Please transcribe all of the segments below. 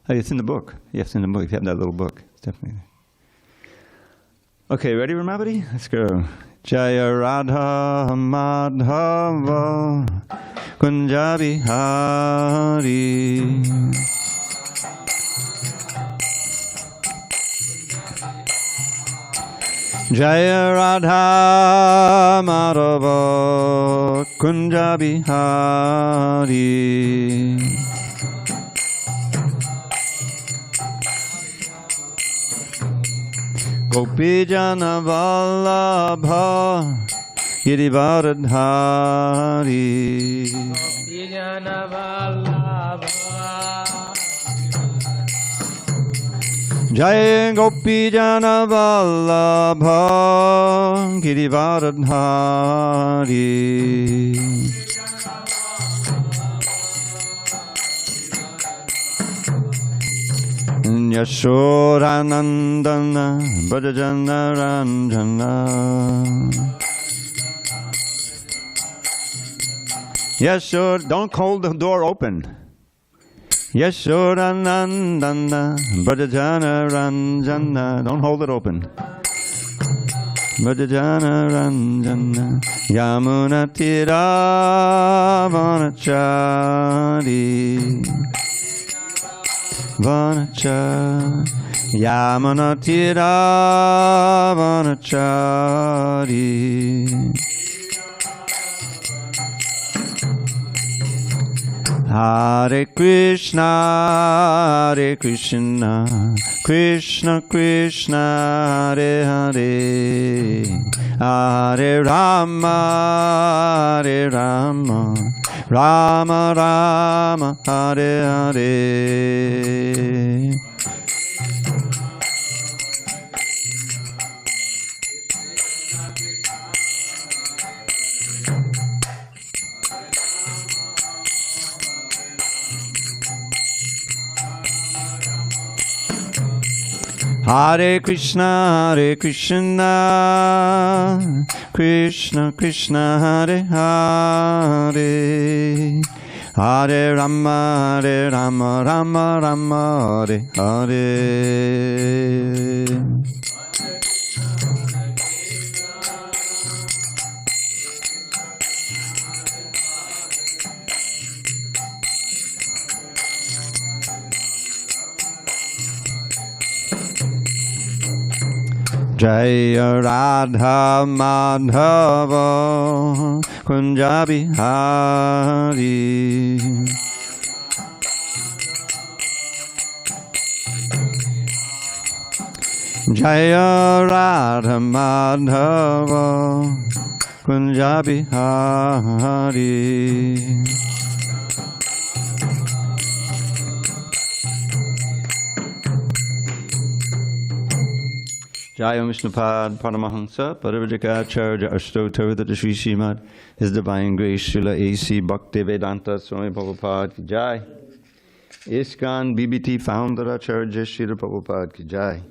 Oh, it's in the book. Yes, it's in the book. If you have that little book, it's definitely there. Okay, ready, Ramavati? Let's go. Jaya Radha Madhava Kunja Bihari Jaya Radha Madhava Kunja Bihari Gopijana Vallabha Girivardhari Gopijana Vallabha Jai Gopijana Vallabha Girivardhari Yashodanandana Brajajana Ranjana Yashod, don't hold the door open. Yashodanandana Brajajana Ranjana, don't hold it open. Brajajana Ranjana Yamuna Tira Vanachari Vanachari Yamuna Tira Vanachari Hare Krishna, Hare Krishna, Krishna Krishna, Hare Hare, Hare Rama, Hare Rama, Rama Rama, Hare Hare. Hare Krishna, Hare Krishna, Krishna Krishna, Hare Hare, Hare Rama, Hare Rama, Rama Rama, Hare Hare. Jaya Radha Madhava Kunja Bihari Jaya Radha Madhava Kunja Bihari Jaya Vishnupad Paramahansa Parivajikacharya Ashtottara Sri Srimad His Divine Grace Srila A.C. Bhakti Vedanta Swami Prabhupada Ki Jai ISKCON BBT Founder Acharya Srila Prabhupada Ki Jai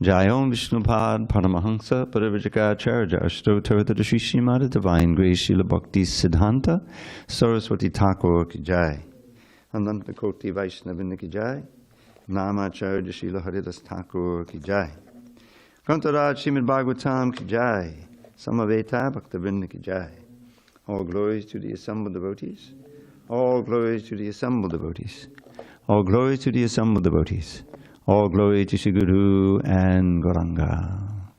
Jaya Vishnupad Paramahansa Parivajikacharya Ashtottara Sri Srimad His Divine Grace Srila Bhakti Siddhanta Saraswati Thakur Ki Jai Ananta Koti Vaishnavina Ki Jai Namacharya Srila Haridas Thakur Ki Jai Kantaraj Srimad Bhagavatam Ki Jai, Samaveta Bhaktivinoda Ki Jai. All glories to the assembled devotees. All glories to the assembled devotees. All glories to the assembled devotees. All glory to Shri Guru and Gauranga.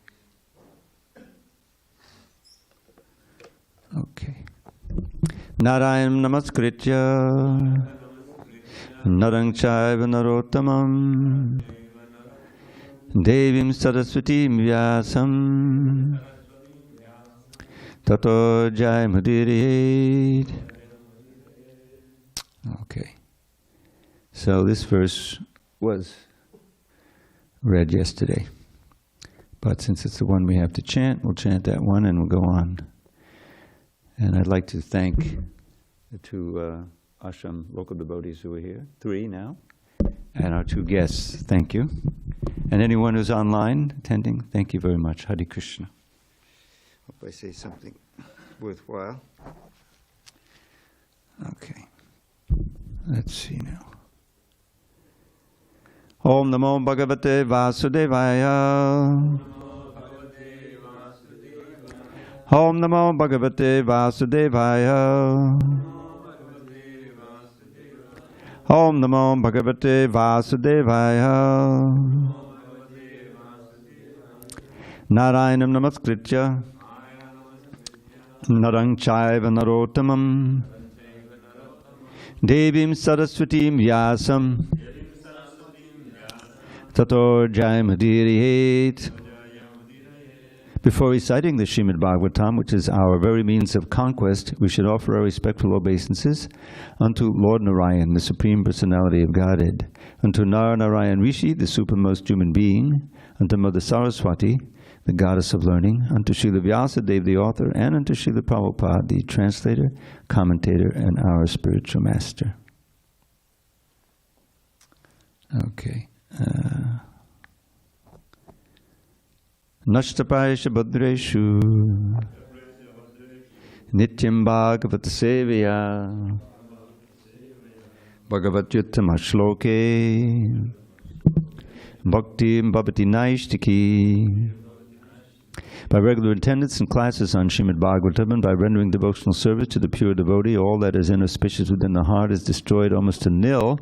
Okay. Narayam Namaskritya Narang Chaiva Narottamam Devim Saraswati Vyasam Tato Jai Mudiriyed. Okay. So this verse was read yesterday. But since it's the one we have to chant, we'll chant that one and we'll go on. And I'd like to thank the two ashram local devotees who are here, 3 now, and our 2 guests. Thank you. And anyone who's online attending, thank you very much. Hare Krishna. Hope I say something worthwhile. Okay. Let's see now. Om Namo Bhagavate Vasudevaya. Om Namo Bhagavate Vasudevaya. Om Namo Bhagavate Vasudevaya. Narayanam Namaskritya Narang Chaiva Narottamam Devim Saraswatim Vyasam Tato Jayamudirihet. Before reciting the Srimad Bhagavatam, which is our very means of conquest, we should offer our respectful obeisances unto Lord Narayan, the Supreme Personality of Godhead, unto Narayan Rishi, the supremest human being, unto Mother Saraswati, the goddess of learning, unto Srila Vyasadeva, the author, and unto Srila Prabhupada, the translator, commentator, and our spiritual master. Okay. Nashtapaisha Bhadreshu Nityam Bhagavata Sevaya Bhagavatyuttama Shloke Bhakti Bhavati Naishtiki. By regular attendance in classes on Srimad Bhagavatam and by rendering devotional service to the pure devotee, all that is inauspicious within the heart is destroyed almost to nil,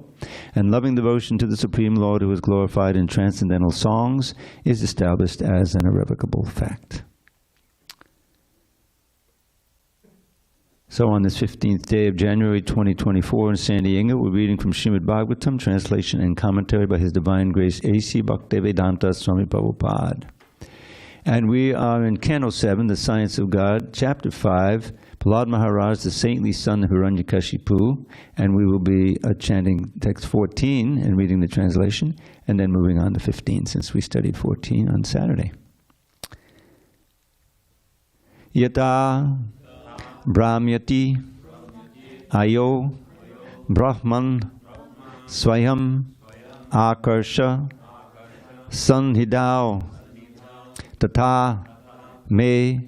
and loving devotion to the Supreme Lord, who is glorified in transcendental songs, is established as an irrevocable fact. So on this 15th day of January 2024 in San Diego, we're reading from Srimad Bhagavatam, translation and commentary by His Divine Grace A.C. Bhaktivedanta Swami Prabhupada. And we are in Canto 7, The Science of God, Chapter 5, Prahlad Maharaj, the saintly son of Hiranyakashipu, and we will be chanting text 14 and reading the translation, and then moving on to 15, since we studied 14 on Saturday. Yata Brahmyati Ayo Brahman Swayam Akarsha Sanhidao Tata me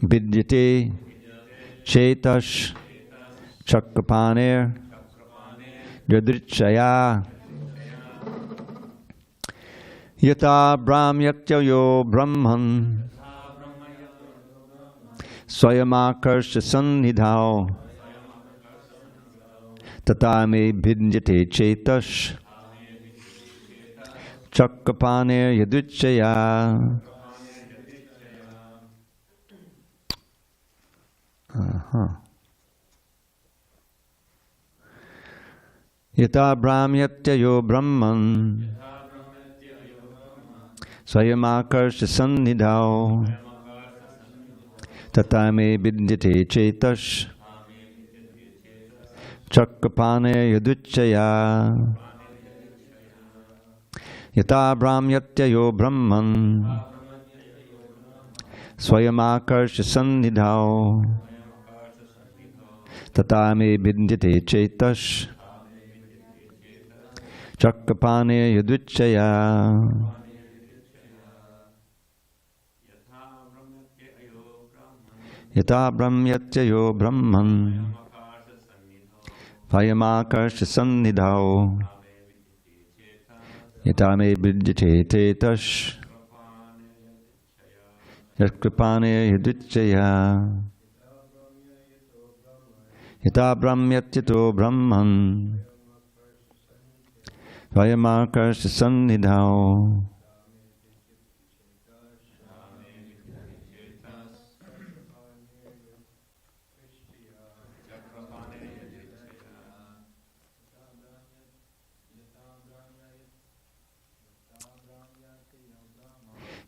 vidyate chetash chakrapaner yadrichaya yata brahmyatyo brahman swayamakarshya sannidhao tata me vidyate chetash chakrapaner yadrichaya. Yata brahmyatyo brahman swayamakarshya sannidhao tata me vidyate chetash chakrapane yaduchaya. Yata brahmyatyo brahman swayamakarshya sannidhao tata me vidyate chetash chakrapane yadvichaya. Yata brahmyatyo brahman swayamakarshya sannidhao yata me vidyate chetash chakrapane yadvichaya. Yata brahmyatyo brahman swayamakarshya sannidhao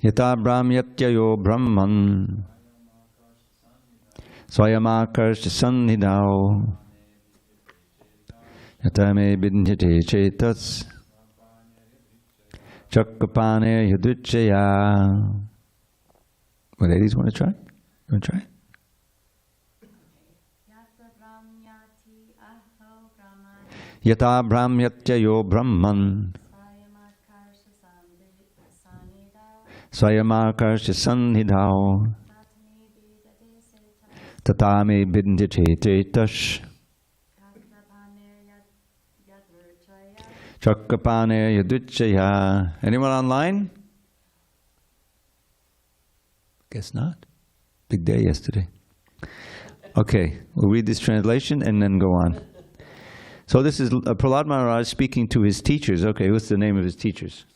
Yata brahmyatyo brahman swayamakarshya sannidhao yata me vidyate chetas chakrapane yadvichaya. Well, ladies, want to try? You want to try? Yata brahmyatyo brahman swayamakarshya sannidhao tata me vidyate chetash Chakrapane Yaduchaya. Anyone online? Guess not. Big day yesterday. Okay, we'll read this translation and then go on. So this is Prahlad Maharaj speaking to his teachers. Okay, what's the name of his teachers?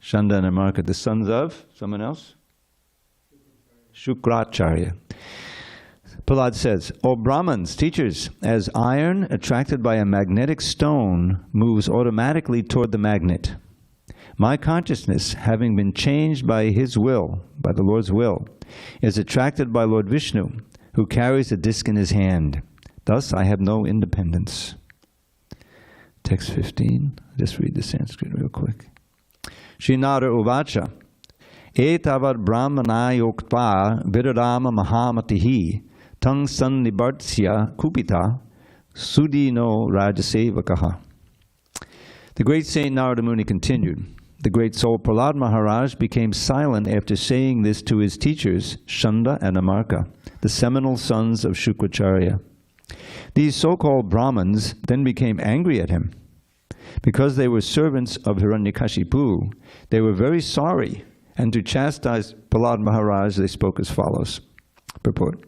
Shanda and Amarka, the sons of someone else? Shukracharya. Prahlad says, O Brahmins, teachers, as iron attracted by a magnetic stone moves automatically toward the magnet, my consciousness, having been changed by his will, by the Lord's will, is attracted by Lord Vishnu, who carries a disc in his hand. Thus I have no independence. Text 15. Just read the Sanskrit real quick. Srinara Uvacha Etavad Brahmana Yoktva Viradama Mahamatihi Tang Sannibartsya Kupita Sudino Rajasevakaha. The great Saint Narada Muni continued. The great soul Prahlad Maharaj became silent after saying this to his teachers, Shanda and Amarka, the seminal sons of Shukracharya. These so-called Brahmins then became angry at him. Because they were servants of Hiranyakashipu, they were very sorry, and to chastise Prahlad Maharaj they spoke as follows. Purport.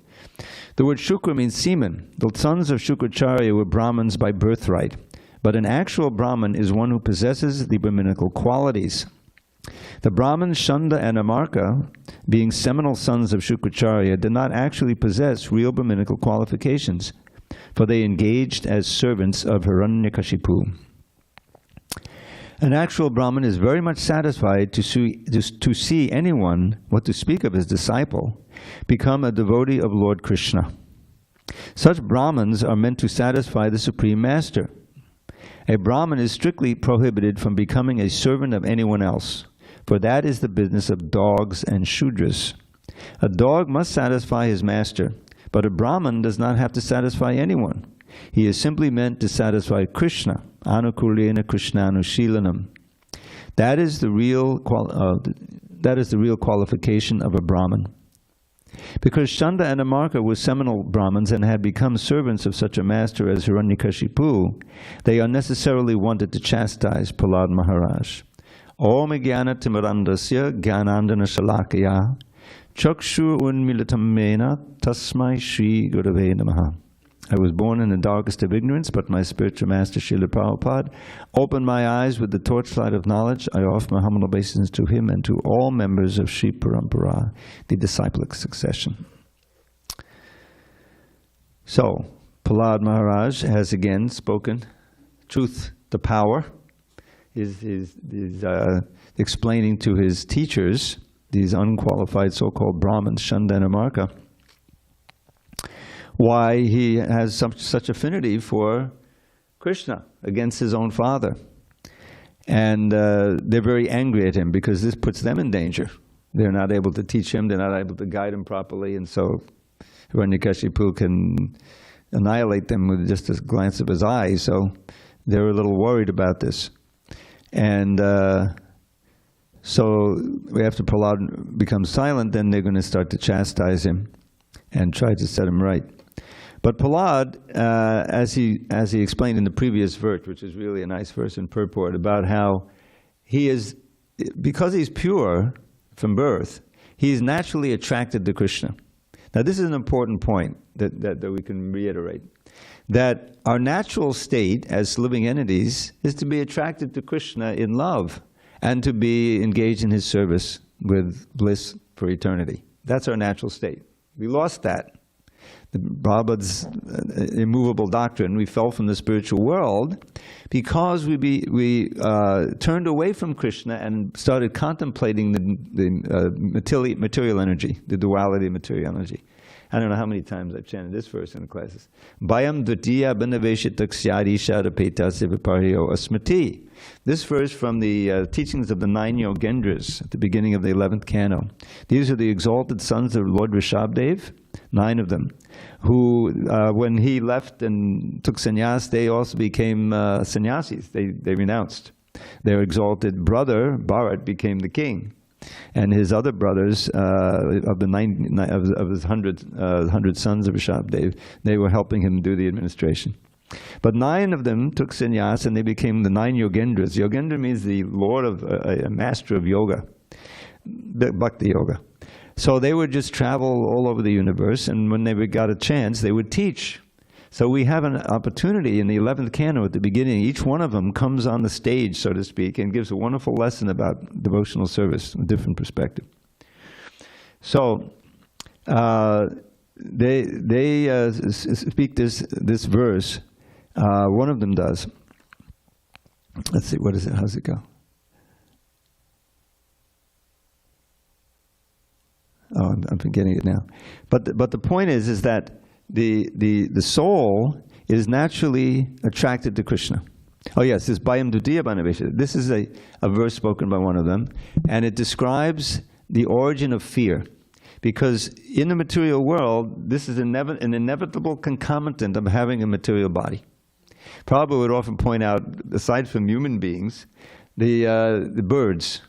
The word Shukra means semen. The sons of Shukracharya were Brahmins by birthright, but an actual Brahmin is one who possesses the Brahminical qualities. The Brahmins Shanda and Amarka, being seminal sons of Shukracharya, did not actually possess real Brahminical qualifications, for they engaged as servants of Hiranyakashipu. An actual Brahmin is very much satisfied to see anyone, what to speak of his disciple, become a devotee of Lord Krishna. Such Brahmins are meant to satisfy the Supreme Master. A Brahmin is strictly prohibited from becoming a servant of anyone else, for that is the business of dogs and Shudras. A dog must satisfy his master, but a Brahmin does not have to satisfy anyone. He is simply meant to satisfy Krishna, anukulena Krishnanushilanam. That is the real qualification of a Brahmin. Because Shanda and Amarka were seminal Brahmins and had become servants of such a master as Hiranyakashipu, they unnecessarily wanted to chastise Prahlad Maharaj. Om Jnana Timirandasya Jnanandana Shalakaya Chakshur Unmilitam Mena Tasmai Shri Gurave Namaha. I was born in the darkest of ignorance, but my spiritual master, Srila Prabhupada, opened my eyes with the torchlight of knowledge. I offer my humble obeisance to him and to all members of Sri Parampara, the disciplic succession. So, Prahlad Maharaj has again spoken truth to power. Is explaining to his teachers, these unqualified so-called Brahmins, Shanda and Amarka, why he has such affinity for Krishna against his own father. And they're very angry at him because this puts them in danger. They're not able to teach him, they're not able to guide him properly, and so Hiranyakashipu can annihilate them with just a glance of his eye, so they're a little worried about this. And so after Prahlad becomes silent, then they're going to start to chastise him and try to set him right. But Prahlad, as he explained in the previous verse, which is really a nice verse in purport, about how he is, because he's pure from birth, he is naturally attracted to Krishna. Now this is an important point that we can reiterate, that our natural state as living entities is to be attracted to Krishna in love and to be engaged in his service with bliss for eternity. That's our natural state. We lost that. The Prabhupada's immovable doctrine, we fell from the spiritual world because we turned away from Krishna and started contemplating the material energy, the duality of material energy. I don't know how many times I've chanted this verse in the classes. Bhayam dvitiya bhinaveshitakshyadi shadapeta viparyo asmati. This verse from the teachings of the 9 Yogendras at the beginning of the 11th canto. These are the exalted sons of Lord Rishabdev, 9 of them, who when he left and took sannyas, they also became sannyasis. They renounced. Their exalted brother, Bharat, became the king. And his other brothers, of his 100 sons of Rishabdev, they were helping him do the administration. But 9 of them took sannyas and they became the 9 yogendras. Yogendra means the lord of, a master of yoga, Bhakti yoga. So they would just travel all over the universe, and when they got a chance, they would teach. So we have an opportunity in the 11th canto at the beginning. Each one of them comes on the stage, so to speak, and gives a wonderful lesson about devotional service, a different perspective. So they speak this verse. One of them does. Let's see, what is it? How's it go? Oh, I'm forgetting it now. But the point is that the soul is naturally attracted to Krishna. Oh yes, this Bhayam Dutiya Banavesha. This is a verse spoken by one of them, and it describes the origin of fear. Because in the material world, this is an inevitable concomitant of having a material body. Prabhupada would often point out, aside from human beings, the birds.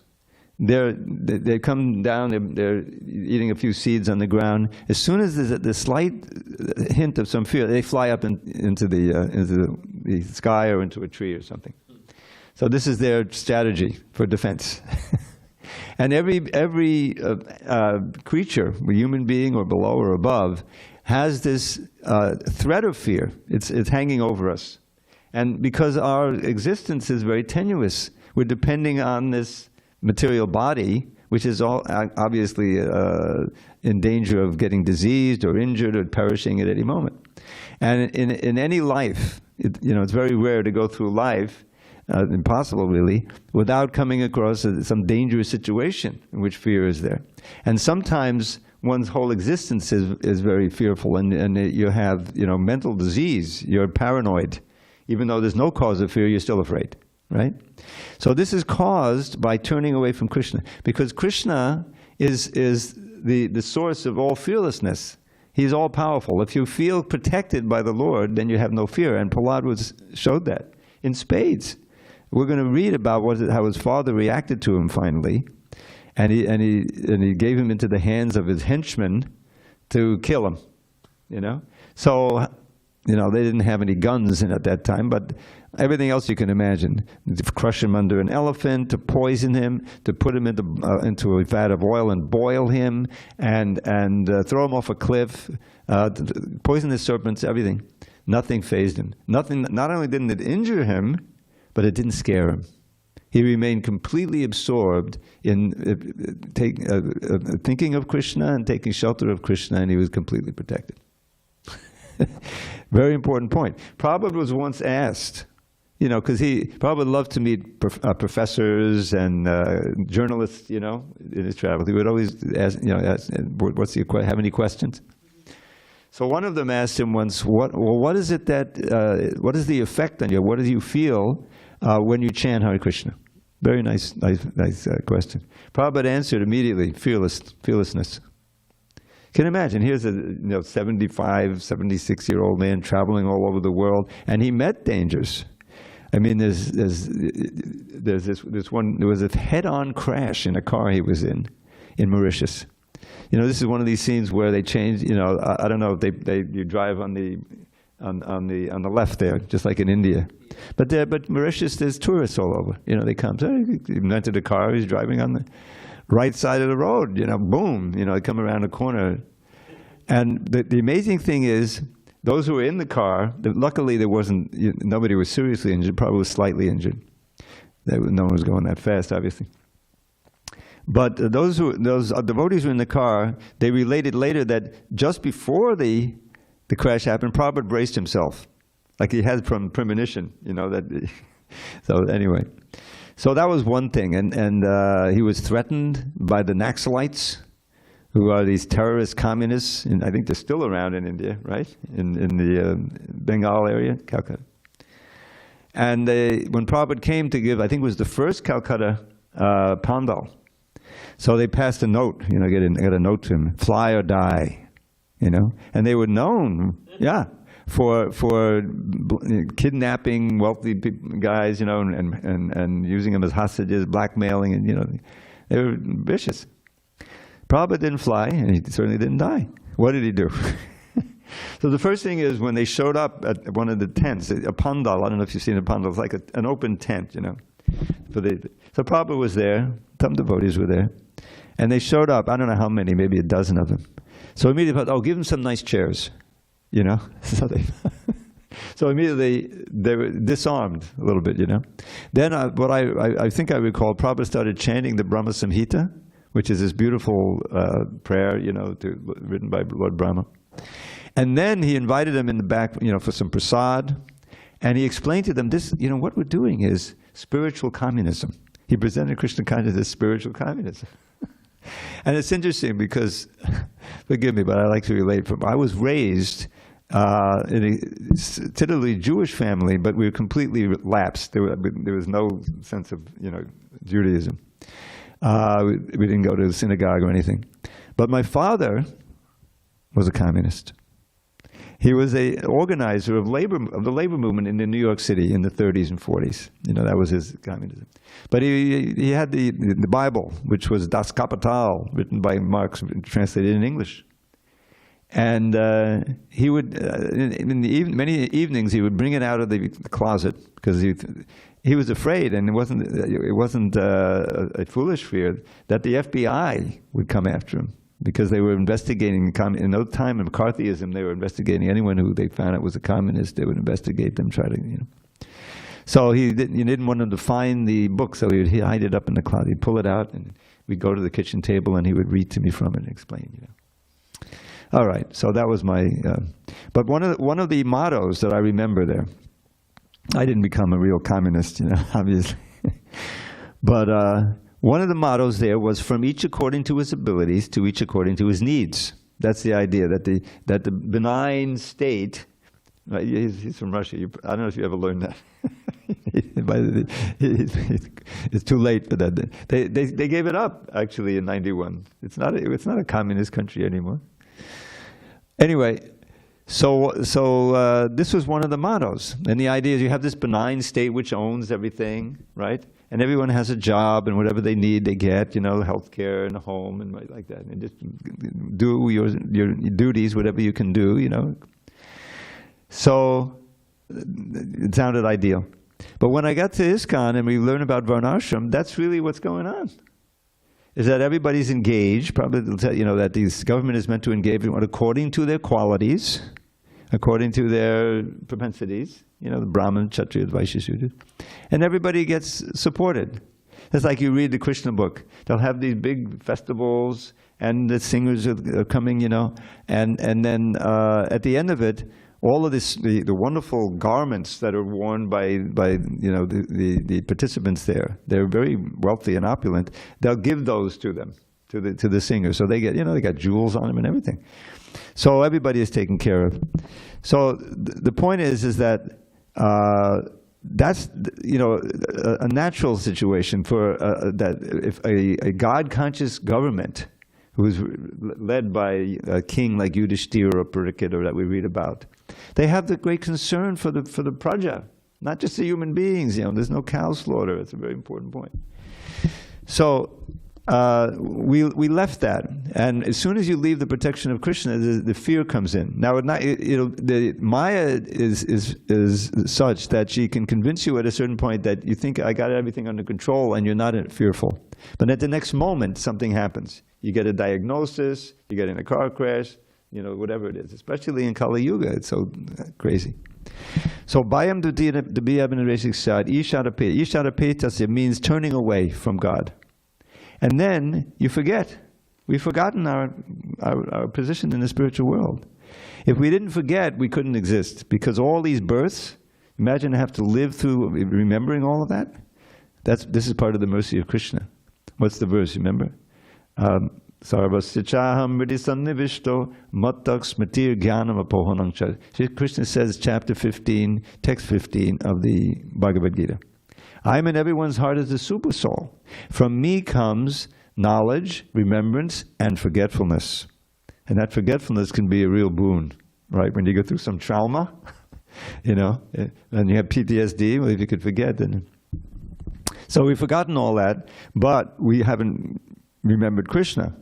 They come down, they're eating a few seeds on the ground. As soon as there's the slight hint of some fear, they fly up into the sky or into a tree or something. So this is their strategy for defense. And every creature, a human being or below or above, has this threat of fear. It's hanging over us. And because our existence is very tenuous, we're depending on this material body, which is all obviously in danger of getting diseased or injured or perishing at any moment. And in any life, it's very rare to go through life, impossible really, without coming across some dangerous situation in which fear is there. And sometimes one's whole existence is very fearful, and you have mental disease, you're paranoid. Even though there's no cause of fear, you're still afraid. Right? So this is caused by turning away from Krishna, because Krishna is the source of all fearlessness. He's all powerful. If you feel protected by the Lord, then you have no fear. And Prahlad showed that in spades. We're going to read about how his father reacted to him finally, and he gave him into the hands of his henchmen to kill him. So they didn't have any guns at that time, but everything else you can imagine. To crush him under an elephant, to poison him, to put him into a vat of oil and boil him, and throw him off a cliff, poisonous serpents, everything. Nothing fazed him. Nothing. Not only didn't it injure him, but it didn't scare him. He remained completely absorbed in thinking of Krishna and taking shelter of Krishna, and he was completely protected. Very important point. Prabhupada was once asked, because Prabhupada loved to meet professors and journalists, in his travels. He would always ask, have any questions? So one of them asked him once, what is it what is the effect on you? What do you feel when you chant Hare Krishna? Very nice question. Prabhupada answered immediately, fearlessness. Can you imagine? Here's a 75, 76-year-old man traveling all over the world, and he met dangers. I mean, there was a head-on crash in a car he was in Mauritius. This is one of these scenes where they change. I don't know if you drive on the left there, just like in India. But Mauritius, there's tourists all over. They come. So he rented a car. He's driving on the right side of the road, boom, they come around a corner. And the amazing thing is, those who were in the car, luckily there wasn't, nobody was seriously injured, probably was slightly injured. No one was going that fast, obviously. But those devotees who were in the car, they related later that just before the crash happened, Prabhupada braced himself, like he had from premonition, so anyway. So that was one thing, and he was threatened by the Naxalites, who are these terrorist communists, and I think they're still around in India, right? In the Bengal area, Calcutta. And when Prabhupada came to give, I think it was the first Calcutta Pandal, so they passed a note, got a note to him, fly or die, and they were known, for kidnapping wealthy guys, and using them as hostages, blackmailing, and they were vicious. Prabhupada didn't fly, and he certainly didn't die. What did he do? So the first thing is when they showed up at one of the tents, a pandal, I don't know if you've seen a pandal, it's like an open tent, you know. So Prabhupada was there, some devotees were there, and they showed up, I don't know how many, maybe a dozen of them. So immediately thought, oh, give them some nice chairs, you know. So immediately they were disarmed a little bit, you know. Then what I think I recall, Prabhupada started chanting the Brahma Samhita, which is this beautiful prayer, you know, written by Lord Brahma. And then he invited them in the back, you know, for some prasad, and he explained to them, this, you know, what we're doing is spiritual communism. He presented Krishna consciousness as spiritual communism. And it's interesting because, forgive me, but I like to relate. I was raised in a totally Jewish family, but we were completely lapsed. There was no sense of, you know, Judaism. We didn't go to the synagogue or anything. But my father was a communist. He was an organizer of the labor movement in New York City in the 30s and 40s. You know, that was his communism. But he had the Bible, which was Das Kapital, written by Marx, translated in English. And he would, many evenings, he would bring it out of the closet because he was afraid, and it wasn't a foolish fear, that the FBI would come after him. Because they were investigating, in no time of McCarthyism, they were investigating anyone who they found out was a communist. They would investigate them, try to, you know. So he didn't want them to find the book, so he would hide it up in the closet. He'd pull it out, and we'd go to the kitchen table, and he would read to me from it and explain, you know. All right, so that was my. But one of the mottos that I remember there, I didn't become a real communist, you know, obviously, but. One of the mottos there was, from each according to his abilities, to each according to his needs. That's the idea, that the benign state, right, he's from Russia, I don't know if you ever learned that. It's too late for that. They gave it up, actually, in 91. It's not a communist country anymore. Anyway, so this was one of the mottos. And the idea is you have this benign state which owns everything, right? And everyone has a job, and whatever they need, they get, you know, health care and a home and like that. And just do your duties, whatever you can do, you know. So it sounded ideal. But when I got to ISKCON and we learn about Varnashram, that's really what's going on. Is that everybody's engaged, probably, you know, that the government is meant to engage everyone according to their qualities, according to their propensities. You know, the Brahmin, Kshatriya, Vaishya, Shudra. And everybody gets supported. It's like you read the Krishna book. They'll have these big festivals, and the singers are coming, you know. And then at the end of it, all of this, the wonderful garments that are worn by you know, the participants there, they're very wealthy and opulent. They'll give those to them, to the singers. So they get, you know, they got jewels on them and everything. So everybody is taken care of. So the point is that that's, you know, a natural situation for that if a God-conscious government who is led by a king like Yudhishthira or Parikshit, that we read about, they have the great concern for the praja, not just the human beings. You know, there's no cow slaughter. It's a very important point. So we left that, and as soon as you leave the protection of Krishna, the fear comes in. Now, the Maya is such that she can convince you at a certain point that you think, I got everything under control, and you're not fearful. But at the next moment, something happens. You get a diagnosis, you get in a car crash, you know, whatever it is. Especially in Kali Yuga, it's so crazy. So, Bhayam Dubiyabhinareshik Sad, Isharapetasya means turning away from God. And then you forget. We've forgotten our position in the spiritual world. If we didn't forget, we couldn't exist. Because all these births, imagine to have to live through remembering all of that. This is part of the mercy of Krishna. What's the verse, remember? Sarvasya chaham vriddhi sannivishto mattak smatir jnanam apohanam cha. Krishna says, chapter 15, text 15 of the Bhagavad Gita. I am in everyone's heart as the super soul. From me comes knowledge, remembrance, and forgetfulness. And that forgetfulness can be a real boon, right? When you go through some trauma, you know, and you have PTSD, well, if you could forget, then. So we've forgotten all that, but we haven't remembered Krishna.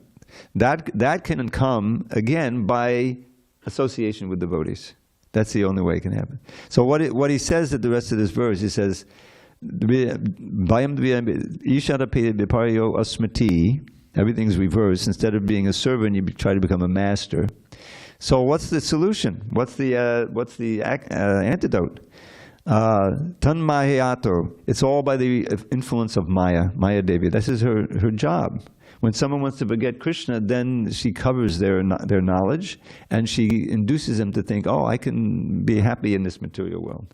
That can come, again, by association with devotees. That's the only way it can happen. So what he says at the rest of this verse, he says, everything's reversed. Instead of being a servant, you try to become a master. So what's the solution? What's the antidote? Tanmahayato. It's all by the influence of Maya, Maya Devi. This is her job. When someone wants to forget Krishna, then she covers their knowledge, and she induces them to think, oh, I can be happy in this material world.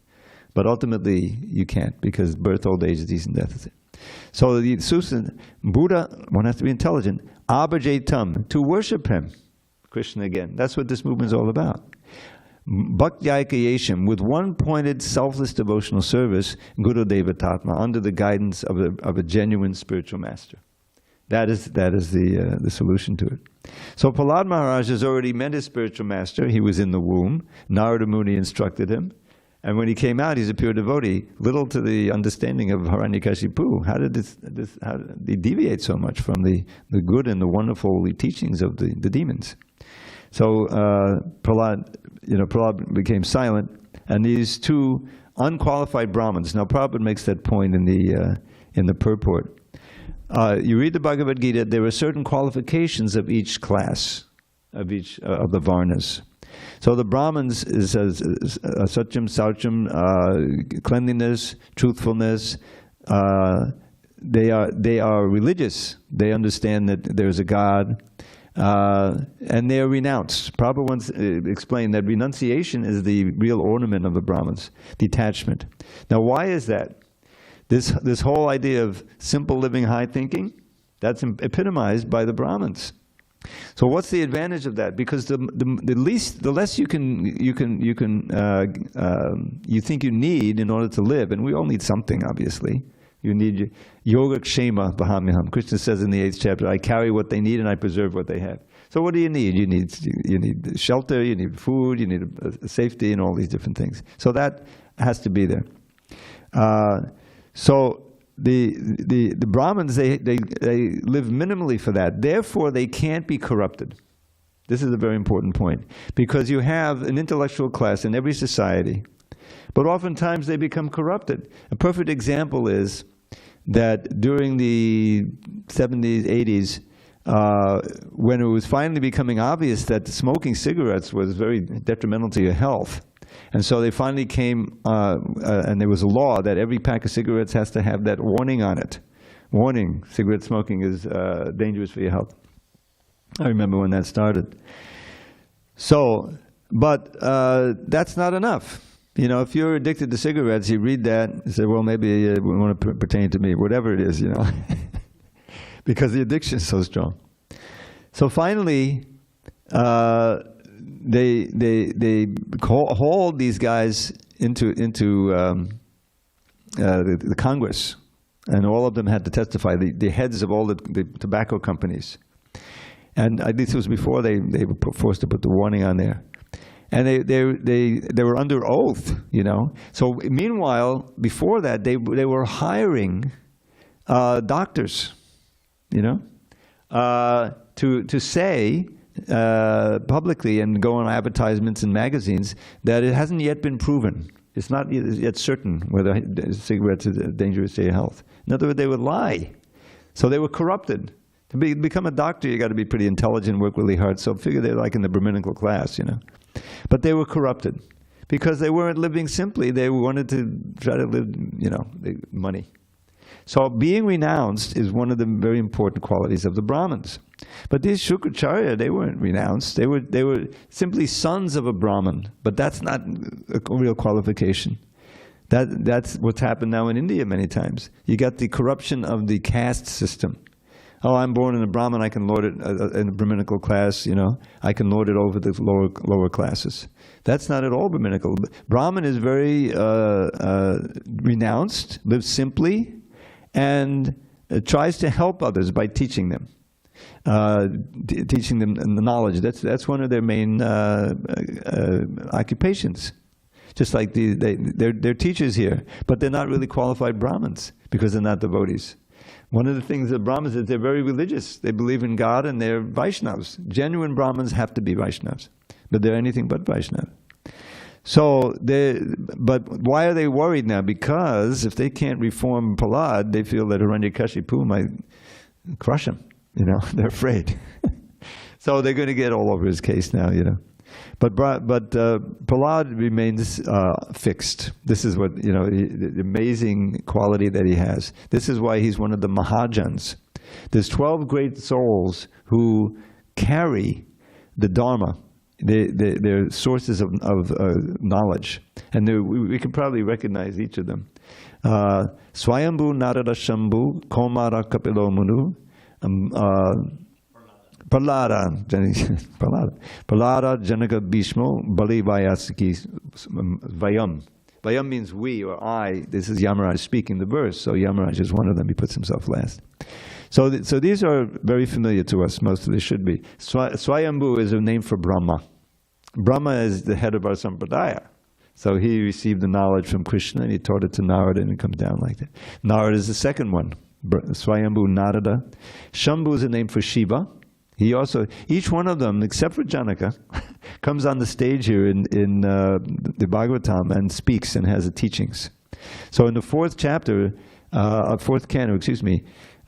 But ultimately, you can't, because birth, old age, disease, and death is it. So the Buddha, one has to be intelligent, abhajetam, to worship him, Krishna again. That's what this movement is all about. Bhakti-aikayesham, with one pointed, selfless devotional service, Guru Devatatma, under the guidance of a genuine spiritual master. That is the solution to it. So Prahlad Maharaj has already met his spiritual master. He was in the womb. Narada Muni instructed him. And when he came out, he's a pure devotee. Little to the understanding of Hiranyakashipu. How did he deviate so much from the good and the wonderful teachings of the demons? So Prahlad became silent, and these two unqualified Brahmins. Now Prabhupada makes that point in the purport. You read the Bhagavad Gita. There are certain qualifications of each class, of the Varnas. So the Brahmins is satyam, saucham, cleanliness, truthfulness. They are religious. They understand that there's a God, and they are renounced. Prabhupada once explained that renunciation is the real ornament of the Brahmins, detachment. Now, why is that? This whole idea of simple living, high thinking, that's epitomized by the Brahmins. So what's the advantage of that? Because the less you think you need in order to live, and we all need something, obviously. You need yoga kshema bahamyaham. Krishna says in the 8th chapter, I carry what they need and I preserve what they have. So what do you need? You need shelter, you need food, you need safety, and all these different things. So that has to be there. So the Brahmins, they live minimally for that. Therefore, they can't be corrupted. This is a very important point. Because you have an intellectual class in every society, but oftentimes they become corrupted. A perfect example is that during the 70s, 80s, when it was finally becoming obvious that smoking cigarettes was very detrimental to your health, and so they finally came, and there was a law that every pack of cigarettes has to have that warning on it. Warning, cigarette smoking is dangerous for your health. I remember when that started. So, but that's not enough. You know, if you're addicted to cigarettes, you read that and say, well, maybe it won't pertain to me, whatever it is, you know, because the addiction is so strong. So finally, they hauled these guys into the Congress, and all of them had to testify, the heads of all the tobacco companies. And this was before they were forced to put the warning on there. And they were under oath, you know. So meanwhile, before that, they were hiring doctors, you know, to say publicly and go on advertisements in magazines that it hasn't yet been proven. It's not yet certain whether cigarettes are dangerous to your health. In other words, they would lie. So they were corrupted. To become a doctor, you got to be pretty intelligent, work really hard. So figure they're like in the Brahminical class, you know. But they were corrupted because they weren't living simply. They wanted to try to live, you know, money. So being renounced is one of the very important qualities of the Brahmins. But these Shukracharya, they weren't renounced. They were simply sons of a Brahmin. But that's not a real qualification. That's what's happened now in India many times. You got the corruption of the caste system. Oh, I'm born in a Brahmin, I can lord it in a Brahminical class, you know. I can lord it over the lower classes. That's not at all Brahminical. Brahmin is very renounced, lives simply, and tries to help others by teaching them. Teaching them the knowledge. That's one of their main occupations. Just like they're teachers here, but they're not really qualified Brahmins because they're not devotees. One of the things of Brahmins is they're very religious. They believe in God and they're Vaishnavas. Genuine Brahmins have to be Vaishnavas. but they're anything but Vaishnava. So, but why are they worried now? Because if they can't reform Prahlad, they feel that Hiranyakashipu might crush him. They're afraid. So they're going to get all over his case now. But Prahlad remains fixed. This is what the amazing quality that he has. This is why he's one of the Mahajans. There's 12 great souls who carry the Dharma. They're sources of knowledge, and we can probably recognize each of them. Swayambhu Narada Shambhu Komara Kapilo Munu Prahlada Janaka Bhishmo Bali Vyasaki Vayam. Vayam means we or I. This is Yamaraj speaking the verse, so Yamaraj is one of them. He puts himself last. So these are very familiar to us. Most of these should be. Swayambhu is a name for Brahma. Brahma is the head of our sampradaya. So he received the knowledge from Krishna and he taught it to Narada, and it comes down like that. Narada is the second one. Swayambhu Narada. Shambhu is a name for Shiva. He also, each one of them, except for Janaka, comes on the stage here in the Bhagavatam and speaks and has the teachings. So in the fourth canto,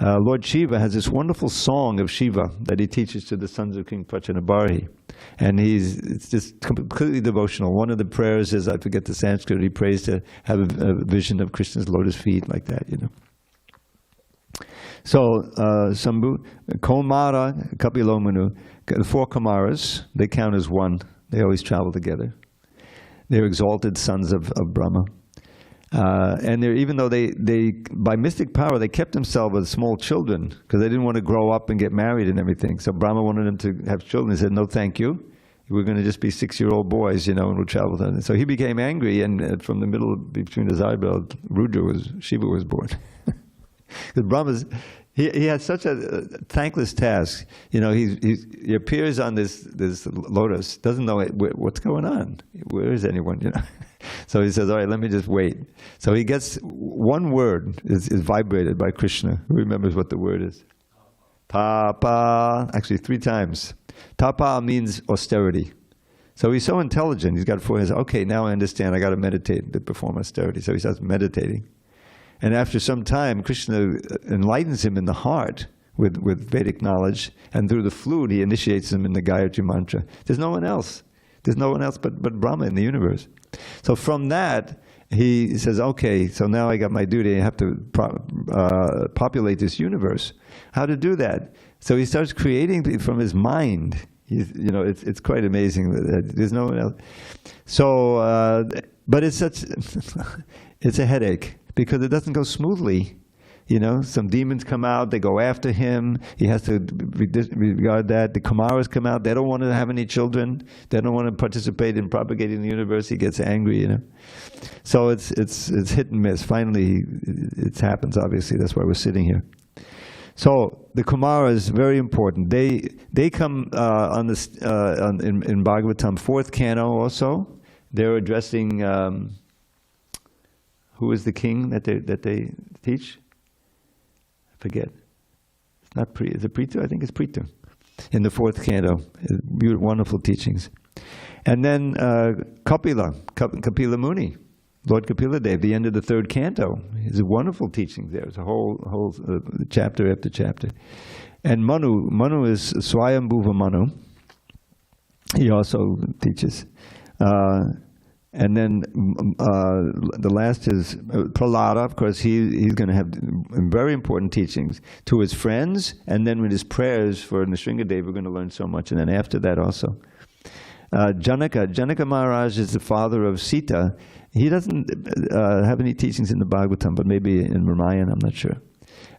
Lord Shiva has this wonderful song of Shiva that he teaches to the sons of King Prachanabhari. And it's just completely devotional. One of the prayers is, I forget the Sanskrit, he prays to have a vision of Krishna's lotus feet, like that, So, Sambhu, Komara, Kapilomanu, the 4 Kumaras, they count as one. They always travel together. They're exalted sons of Brahma. And even though they, by mystic power, they kept themselves as small children because they didn't want to grow up and get married and everything. So Brahma wanted them to have children. He said, no, thank you. We're going to just be 6-year-old boys, and we'll travel. So he became angry, and from the middle between his eyebrows, Shiva was born. Because Brahma's, he had such a thankless task. He appears on this lotus, doesn't know what's going on. Where is anyone? So he says, all right, let me just wait. So he gets one word is vibrated by Krishna. Who remembers what the word is? Tapa. Actually, 3 times. Tapa means austerity. So he's so intelligent. He's got 4 hands. Okay, now I understand. I got to meditate to perform austerity. So he starts meditating. And after some time, Krishna enlightens him in the heart with Vedic knowledge, and through the flute he initiates him in the Gayatri mantra. There's no one else. There's no one else but Brahma in the universe. So from that, he says, okay, so now I got my duty. I have to populate this universe. How to do that? So he starts creating from his mind. It's quite amazing. There's no one else. So, but it's a headache. Because it doesn't go smoothly. Some demons come out, they go after him, he has to regard that. The Kumaras come out, they don't want to have any children, they don't want to participate in propagating the universe, he gets angry, So it's hit and miss. Finally, it happens, obviously, that's why we're sitting here. So the Kumaras, very important. They come in Bhagavatam, 4th canto also. They're addressing... who is the king that they teach? I forget. It's not is it Prithu? I think it's Prithu. In the 4th canto. Wonderful teachings. And then Kapila Muni, Lord Kapila Dev, the end of the 3rd canto. It's a wonderful teaching there. It's a whole chapter after chapter. And Manu is Swayambhuva Manu. He also teaches. And then the last is Prahlada. Of course, he's going to have very important teachings to his friends, and then with his prayers for Nrsingadev, we're going to learn so much. And then after that also. Janaka Maharaj is the father of Sita. He doesn't have any teachings in the Bhagavatam, but maybe in Ramayana, I'm not sure.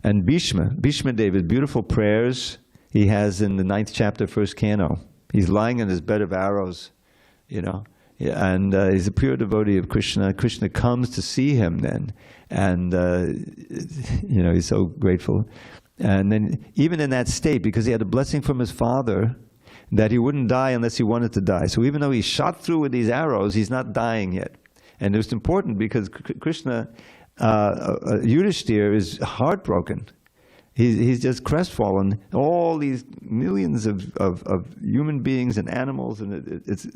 And Bhishma Dev is beautiful prayers he has in the 9th chapter, 1st canto. He's lying on his bed of arrows, and he's a pure devotee of Krishna. Krishna comes to see him then, and he's so grateful. And then even in that state, because he had a blessing from his father that he wouldn't die unless he wanted to die. So even though he's shot through with these arrows, he's not dying yet. And it's important because Krishna, Yudhishthira is heartbroken. He's just crestfallen. All these millions of human beings and animals, and it's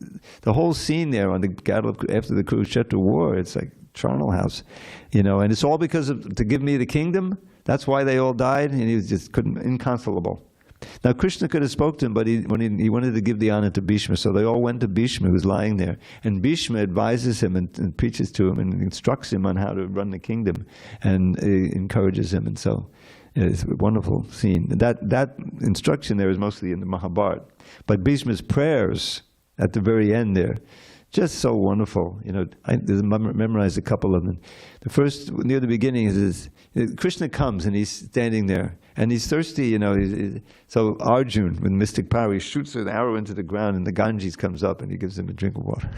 the whole scene there on the battle after the Kurukshetra war. It's like charnel house, and it's all because of to give me the kingdom. That's why they all died, and he was just inconsolable. Now Krishna could have spoken to him, but he wanted to give the honor to Bhishma, so they all went to Bhishma, who was lying there, and Bhishma advises him and preaches to him and instructs him on how to run the kingdom, and encourages him, and so it's a wonderful scene. That instruction there is mostly in the Mahabharata, but Bhishma's prayers at the very end there, just so wonderful. I memorized a couple of them. The first, near the beginning, is Krishna comes and he's standing there and he's thirsty. So Arjun, with mystic power, he shoots an arrow into the ground and the Ganges comes up and he gives him a drink of water.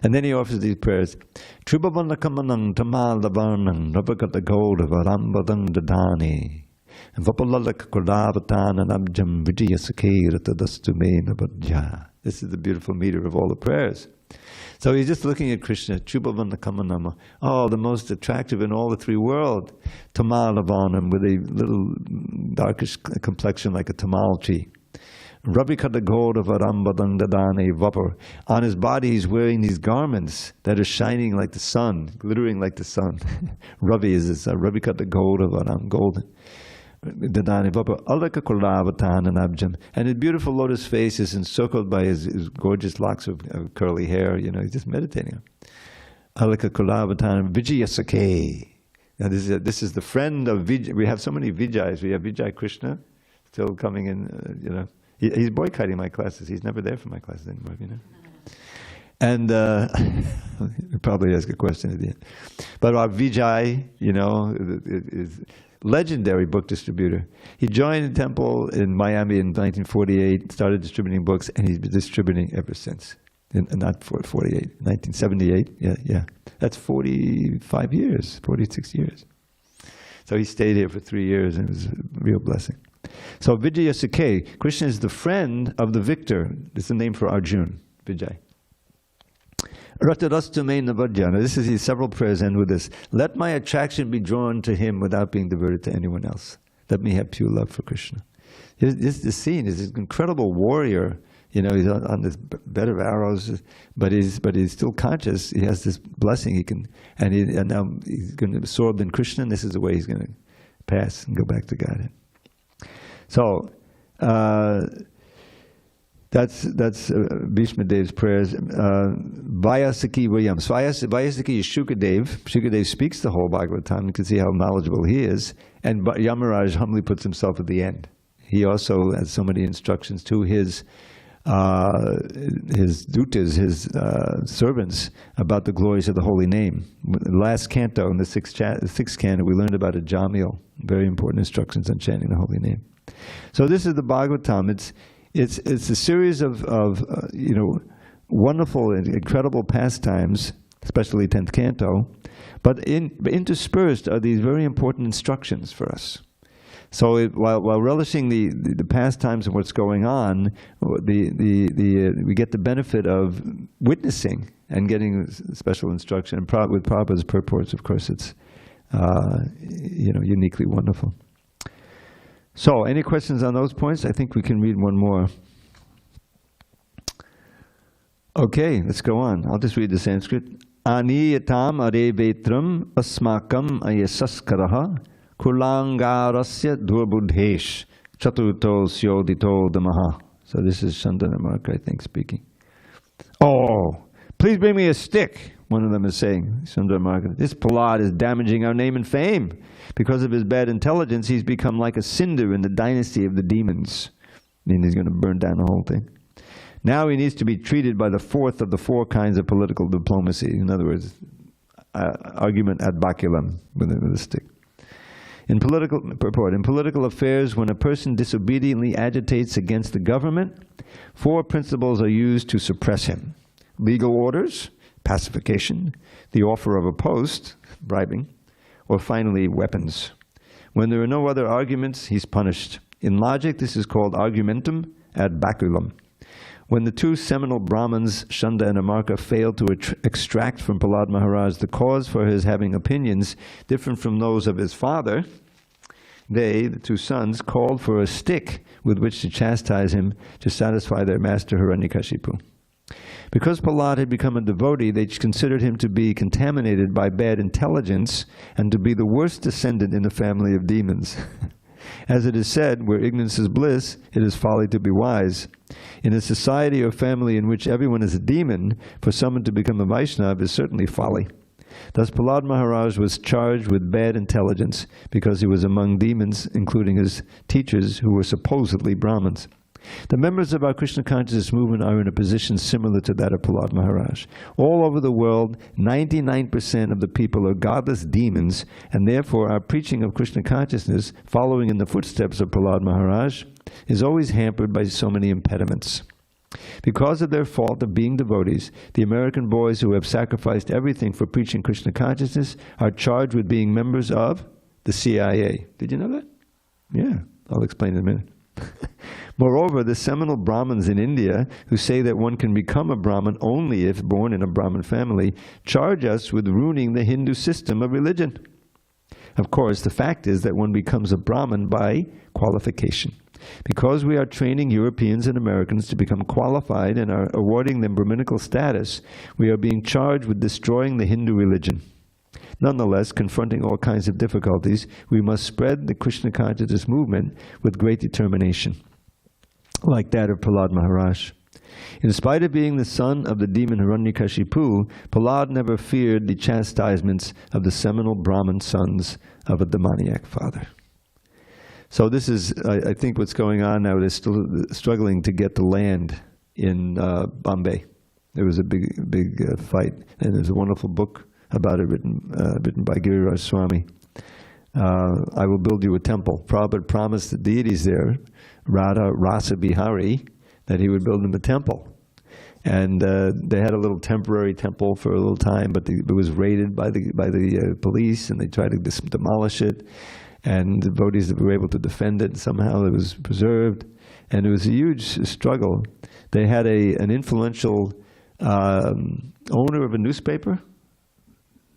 And then he offers these prayers. Tribhavanakamanang tamalavarnang nabhagatagodavarambadan dadani vapalalakudavatana vijayasakirata badja. This is the beautiful meter of all the prayers. So he's just looking at Krishna, Chubhavanakamanama, the most attractive in all the three worlds, Tamalavanam, with a little darkish complexion like a tamal tree. Ravikataghodavarambadangadane vapar. On his body he's wearing these garments that are shining like the sun, glittering like the sun. Ravi is this, Ravikataghodavaram, golden. And his beautiful lotus face is encircled by his gorgeous locks of curly hair. He's just meditating. Vijayasake. Now this is the friend of Vijay. We have so many Vijayas. We have Vijay Krishna still coming in. He's boycotting my classes. He's never there for my classes anymore. And he'll probably ask a question at the end. But our Vijay, is legendary book distributor. He joined the temple in Miami in 1948, started distributing books, and he's been distributing ever since. Not 48, 1978. Yeah. That's 45 years, 46 years. So he stayed here for 3 years, and it was a real blessing. So Vijayasake, Krishna is the friend of the victor. This is the name for Arjun, Vijay. Now this is his several prayers end with this. Let my attraction be drawn to him without being diverted to anyone else. Let me have pure love for Krishna. This scene is an incredible warrior. He's on this bed of arrows, but he's still conscious. He has this blessing. And now he's going to be absorbed in Krishna, and this is the way he's going to pass and go back to Godhead. So that's Bhishma Dev's prayers. Vyasaki Vayam. Vyasaki is Shukadev. Shukadev speaks the whole Bhagavatam. You can see how knowledgeable he is. And Yamaraj humbly puts himself at the end. He also has so many instructions to his dutas, his servants, about the glories of the holy name. The last canto, in the sixth canto, we learned about a Jamil. Very important instructions on chanting the holy name. So this is the Bhagavatam. It's a series of wonderful and incredible pastimes, especially 10th canto, but interspersed are these very important instructions for us. So while relishing the pastimes and what's going on, we get the benefit of witnessing and getting special instruction. And with Prabhupada's purports, of course, it's uniquely wonderful. So, any questions on those points? I think we can read one more. Okay, let's go on. I'll just read the Sanskrit. Aniyatam arevetram asmakam ayasaskaraha kulangarasya durbudhesh chaturto syodito damaha. So this is Chandanamarka, I think, speaking. Oh, please bring me a stick, one of them is saying, Chandanamarka. This Prahlad is damaging our name and fame. Because of his bad intelligence, he's become like a cinder in the dynasty of the demons. I mean, he's going to burn down the whole thing. Now he needs to be treated by the fourth of the four kinds of political diplomacy. In other words, argument ad baculum with a stick. In political affairs, when a person disobediently agitates against the government, four principles are used to suppress him. Legal orders, pacification, the offer of a post, bribing, or finally, weapons. When there are no other arguments, he's punished. In logic, this is called argumentum ad baculum. When the two seminal Brahmins, Shanda and Amarka, failed to extract from Prahlad Maharaj the cause for his having opinions different from those of his father, they, the two sons, called for a stick with which to chastise him to satisfy their master Hiranyakashipu. Because Prahlāda had become a devotee, they considered him to be contaminated by bad intelligence and to be the worst descendant in the family of demons. As it is said, where ignorance is bliss, it is folly to be wise. In a society or family in which everyone is a demon, for someone to become a Vaishnava is certainly folly. Thus Prahlāda Maharaj was charged with bad intelligence because he was among demons, including his teachers who were supposedly Brahmins. The members of our Krishna consciousness movement are in a position similar to that of Prahlāda Maharaj. All over the world, 99% of the people are godless demons, and therefore our preaching of Krishna consciousness, following in the footsteps of Prahlāda Maharaj, is always hampered by so many impediments. Because of their fault of being devotees, the American boys who have sacrificed everything for preaching Krishna consciousness are charged with being members of the CIA. Did you know that? Yeah, I'll explain in a minute. Moreover, the seminal Brahmins in India, who say that one can become a Brahmin only if born in a Brahmin family, charge us with ruining the Hindu system of religion. Of course, the fact is that one becomes a Brahmin by qualification. Because we are training Europeans and Americans to become qualified and are awarding them Brahminical status, we are being charged with destroying the Hindu religion. Nonetheless, confronting all kinds of difficulties, we must spread the Krishna consciousness movement with great determination, like that of Prahlāda Maharaj. In spite of being the son of the demon Hiranyakashipu, Prahlāda never feared the chastisements of the seminal Brahmin sons of a demoniac father. So this is, I think, what's going on now. They're still struggling to get the land in Bombay. There was a big fight, and there's a wonderful book about it written by Giriraj Swami. I will build you a temple. Prabhupada promised the deities there, Radha Rasa Bihari, that he would build them a temple. And they had a little temporary temple for a little time, but it was raided by the police, and they tried to demolish it. And the devotees were able to defend it. Somehow it was preserved, and it was a huge struggle. They had an influential owner of a newspaper.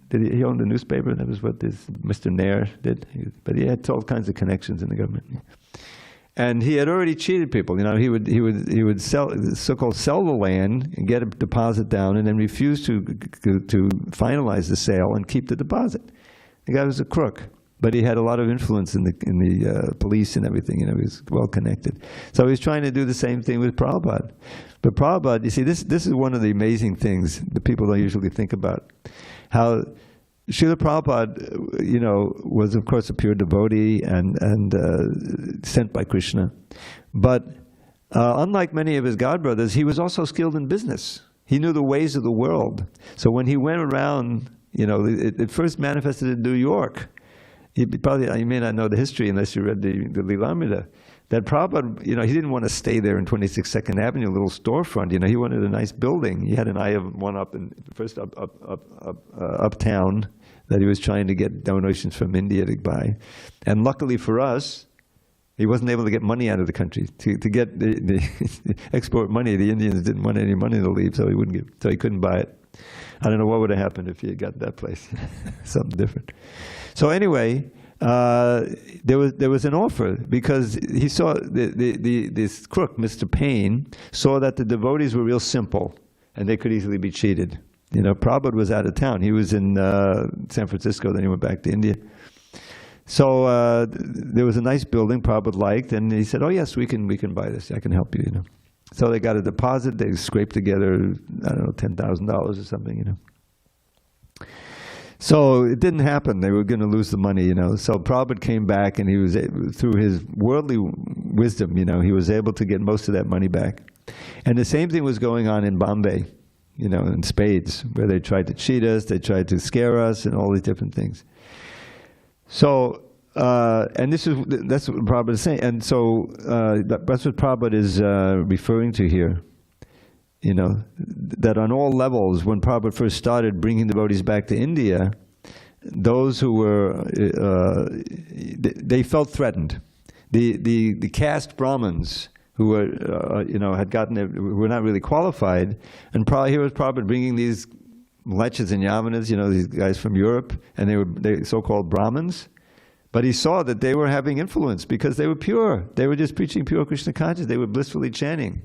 He owned a newspaper. That was what this Mr. Nair did. But he had all kinds of connections in the government. And he had already cheated people. You know, he would sell, so-called sell the land and get a deposit down, and then refuse to finalize the sale and keep the deposit. The guy was a crook. But he had a lot of influence in the police and everything. You know, he was well connected. So he was trying to do the same thing with Prabhupada. But Prabhupada, you see, this is one of the amazing things that people don't usually think about. How Srila Prabhupada, you know, was of course a pure devotee and sent by Krishna. But unlike many of his godbrothers, he was also skilled in business. He knew the ways of the world. So when he went around, you know, it first manifested in New York. You may not know the history unless you read the Lilamrita. That Prabhupada, you know, he didn't want to stay there in 26th Avenue, a little storefront. You know, he wanted a nice building. He had an eye of one up in first uptown that he was trying to get donations from India to buy. And luckily for us, he wasn't able to get money out of the country. To get the export money, the Indians didn't want any money to leave, so he wouldn't give, so he couldn't buy it. I don't know what would have happened if he had got that place. Something different. So anyway, there was an offer because he saw this crook, Mr. Payne, saw that the devotees were real simple and they could easily be cheated. You know, Prabhupada was out of town. He was in San Francisco, then he went back to India. So there was a nice building Prabhupada liked, and he said, "Oh yes, we can buy this. I can help you." You know. So they got a deposit. They scraped together, I don't know, $10,000 or something. You know. So it didn't happen. They were going to lose the money. You know. So Prabhupada came back, and he was through his worldly wisdom. You know, he was able to get most of that money back. And the same thing was going on in Bombay. You know, in spades, where they tried to cheat us, they tried to scare us, and all these different things. So, and that's what Prabhupada is saying. And so, that's what Prabhupada is referring to here. You know, that on all levels, when Prabhupada first started bringing devotees back to India, those who were, they felt threatened. The caste Brahmins, who were, you know, were not really qualified, and here was Prabhupada bringing these Lechas and Yavanas, you know, these guys from Europe, and they so-called Brahmins. But he saw that they were having influence because they were pure. They were just preaching pure Krishna consciousness. They were blissfully chanting.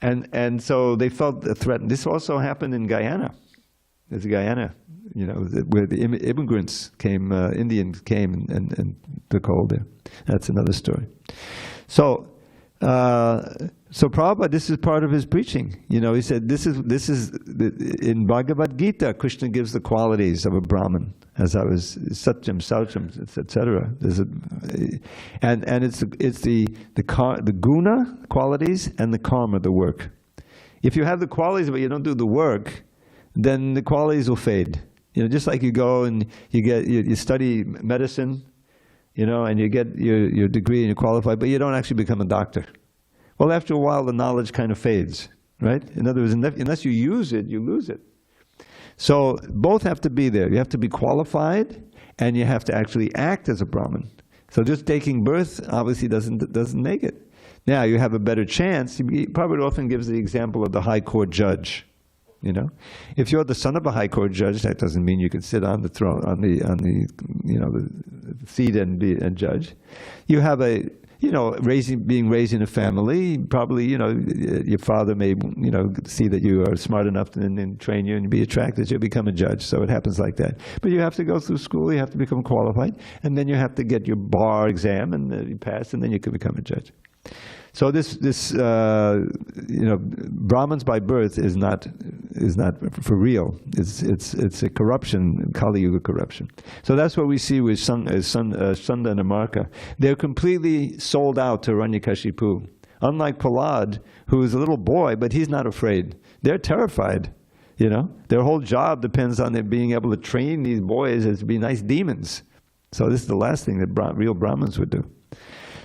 And so they felt threatened. This also happened in Guyana. There's Guyana, where the immigrants came, Indians came and took hold there. That's another story. So Prabhupada, this is part of his preaching. He said, this is in Bhagavad Gita, Krishna gives the qualities of a Brahman, as I was Satyam, Saucham, etc. And it's the guna qualities and the karma, the work. If you have the qualities but you don't do the work, then the qualities will fade. Just like you go and you study medicine, and you get your degree and you qualify, but you don't actually become a doctor. Well, after a while, the knowledge kind of fades, right? In other words, unless you use it, you lose it. So both have to be there. You have to be qualified, and you have to actually act as a Brahmin. So just taking birth obviously doesn't make it. Now you have a better chance. Prabhupada often gives the example of the high court judge. If you're the son of a high court judge, that doesn't mean you can sit on the throne, on the seat and judge. You have being raised in a family. Probably your father may see that you are smart enough and then train you and be attracted to become a judge. So it happens like that. But you have to go through school. You have to become qualified, and then you have to get your bar exam and you pass, and then you can become a judge. So this Brahmins by birth is not for real. It's a corruption, Kali Yuga corruption. So that's what we see with Sunda and Amarka. They're completely sold out to Hiranyakashipu. Unlike Prahlad, who is a little boy, but he's not afraid. They're terrified. Their whole job depends on them being able to train these boys as to be nice demons. So this is the last thing that real Brahmins would do.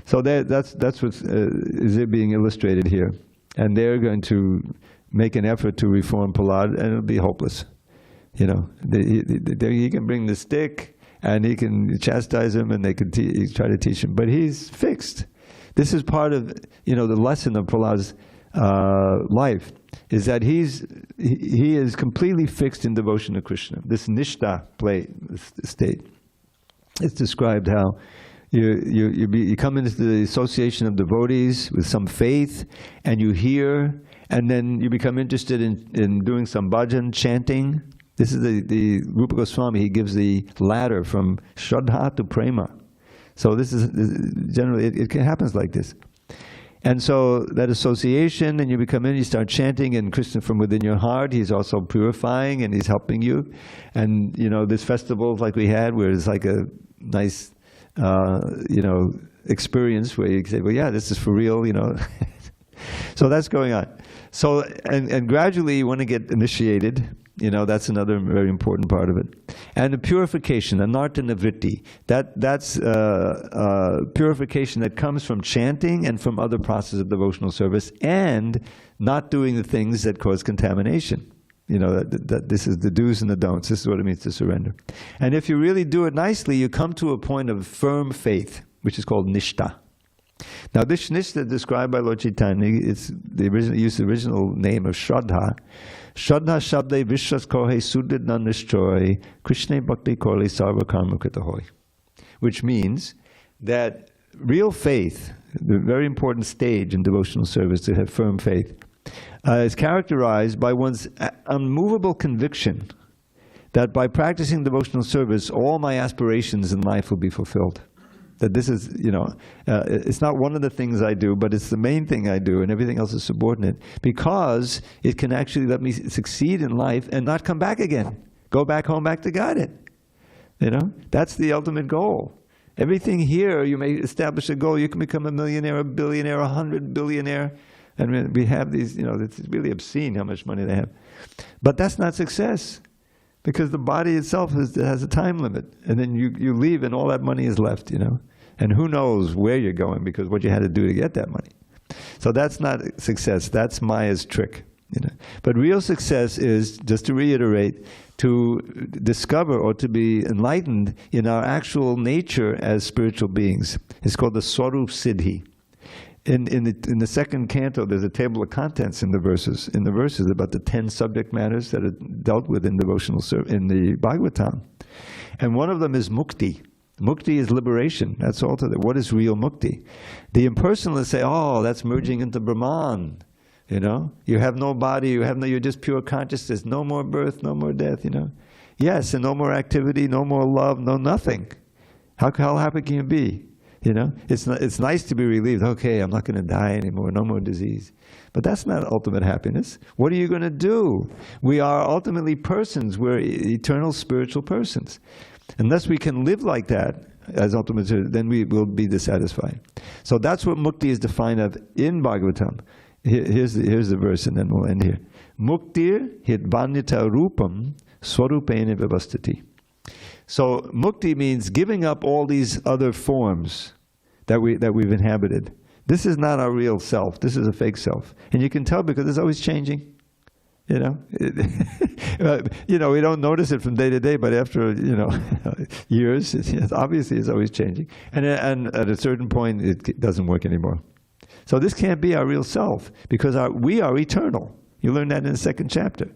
So that's what is being illustrated here. And they're going to make an effort to reform Prahlad, and it'll be hopeless. He can bring the stick, and he can chastise him, and they can try to teach him. But he's fixed. This is part of the lesson of Prahlad's life, is that he is completely fixed in devotion to Krishna. This nishtha state. It's described how you come into the association of devotees with some faith, and you hear, and then you become interested in doing some bhajan, chanting. This is the Rupa Goswami. He gives the ladder from Shraddha to Prema. So this is generally, it happens like this. And so that association, and you become in, you start chanting, and Krishna from within your heart, he's also purifying, and he's helping you. And this festival like we had, where it's like a nice experience where you say, well, yeah, this is for real, So that's going on. So, and gradually you want to get initiated, that's another very important part of it. And the purification, anartana vritti, that's purification that comes from chanting and from other processes of devotional service, and not doing the things that cause contamination. That this is the do's and the don'ts. This is what it means to surrender. And if you really do it nicely, you come to a point of firm faith, which is called nishtha. Now this nishtha described by Lord Chaitanya, it's the original name of Shraddha. Shraddha shabde vishwas kohe sudid nan nishchoy, Krishna bhakti koli sarva karma krita hoy. Which means that real faith, the very important stage in devotional service, to have firm faith, is characterized by one's unmovable conviction that by practicing devotional service, all my aspirations in life will be fulfilled. That this is, it's not one of the things I do, but it's the main thing I do, and everything else is subordinate, because it can actually let me succeed in life and not come back again. Go back home, back to Godhead. That's the ultimate goal. Everything here, you may establish a goal. You can become a millionaire, a billionaire, 100 billionaire. And we have these, it's really obscene how much money they have. But that's not success, because the body itself has a time limit. And then you leave and all that money is left, And who knows where you're going, because what you had to do to get that money. So that's not success. That's Maya's trick. But real success is, just to reiterate, to discover or to be enlightened in our actual nature as spiritual beings. It's called the Swarup Siddhi. In the second canto, there's a table of contents in the verses about the 10 subject matters that are dealt with in devotional service in the Bhagavatam, and one of them is mukti. Mukti is liberation. That's all to it. What is real mukti? The impersonalists say, oh, that's merging into Brahman. You know, you have no body, you're just pure consciousness, no more birth, no more death, you know. Yes, and no more activity, no more love, no nothing. How happy can you be? You know, it's nice to be relieved. Okay, I'm not going to die anymore, no more disease. But that's not ultimate happiness. What are you going to do? We are ultimately persons. We're eternal spiritual persons. Unless we can live like that as ultimate, then we will be dissatisfied. So that's what mukti is defined as in Bhagavatam. Here's the verse, and then we'll end here. Muktir hitvanyata rupam swarupena vivastiti. So mukti means giving up all these other forms that we've inhabited. This is not our real self. This is a fake self, and you can tell because it's always changing. You know, we don't notice it from day to day, but after years, obviously it's always changing. And at a certain point, it doesn't work anymore. So this can't be our real self because we are eternal. You learn that in the second chapter.